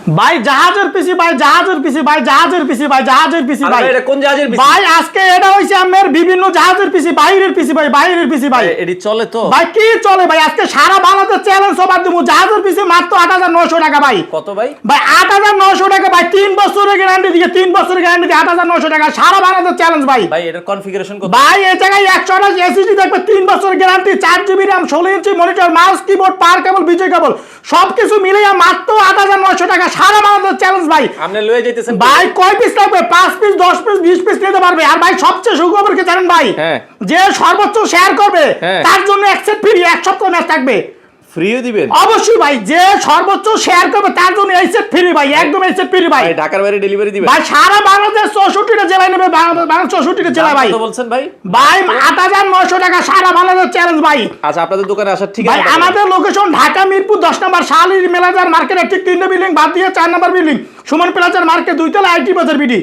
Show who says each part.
Speaker 1: ভাই জাহাজের পিসি ভাই জাহাজের পিসি ভাই জাহাজের পিসি ভাই জাহাজের পিসি ভাই
Speaker 2: এটা কোন জাহাজের পিসি
Speaker 1: ভাই আজকে এটা হইছে আমার বিভিন্ন জাহাজের পিসি বাইরের পিসি ভাই বাইরের পিসি ভাই
Speaker 2: এডি চলে তো
Speaker 1: ভাই কি চলে ভাই আজকে সারা বাংলাদেশ চ্যালেঞ্জ সবার দেবো জাহাজের পিসি মাত্র 8900 টাকা ভাই
Speaker 2: কত ভাই
Speaker 1: ভাই 8900 টাকা ভাই 3 বছরের গ্যারান্টি দিয়ে 3 বছরের গ্যারান্টি দিয়ে 8900 টাকা সারা বাংলাদেশ চ্যালেঞ্জ ভাই
Speaker 2: ভাই এটার কনফিগারেশন কত
Speaker 1: ভাই এই জায়গায় 128 এসএসডি দেখবে 3 বছরের guarantee 4 GB RAM 16 inch monitor mouse keyboard পাওয়ার কেবল বিজয় কেবল সবকিছু মিলিয়ে মাত্র 8900 টাকা সারা বাংলাদেশ চ্যালেঞ্জ ভাই
Speaker 2: আপনি লয়ে যাইতেছেন
Speaker 1: ভাই কয় পিস লাগবে 5 পিস 10 পিস 20 পিস নিতে পারবে আর ভাই সবচেয়ে সুখবর কি জানেন ভাই
Speaker 2: হ্যাঁ।
Speaker 1: যে সর্বোচ্চ শেয়ার করবে
Speaker 2: হ্যাঁ।
Speaker 1: তার জন্য অ্যাকসেপ্ট ফ্রি এক সপ্তাহ ম্যাচ থাকবে
Speaker 2: ফ্রিও দিবেন
Speaker 1: অবশ্যই ভাই যে সর্বোচ্চ শেয়ার করবে তার জন্য এই সেট ফ্রি ভাই একদম এই সেট ফ্রি ভাই
Speaker 2: ভাই ঢাকার বাইরে ডেলিভারি দিবেন
Speaker 1: ভাই সারা বাংলাদেশ 64টা জেলায় নেবে বাংলাদেশ 64টা জেলায় ভাই
Speaker 2: কত বলছেন ভাই
Speaker 1: ভাই 8900 টাকা সারা বাংলাদেশ চ্যালেঞ্জ ভাই
Speaker 2: আচ্ছা আপনাদের দোকানে আসার ঠিক
Speaker 1: ভাই
Speaker 2: আছে
Speaker 1: আমাদের লোকেশন ঢাকা মিরপুর 10 নম্বর শাহলী মেলাজার মার্কেটের ঠিক 3 বিল্ডিং বাদ দিয়ে 4 নম্বর বিল্ডিং সুমন প্লাজার মার্কেট 2 তলা আইটি বাজার বিডি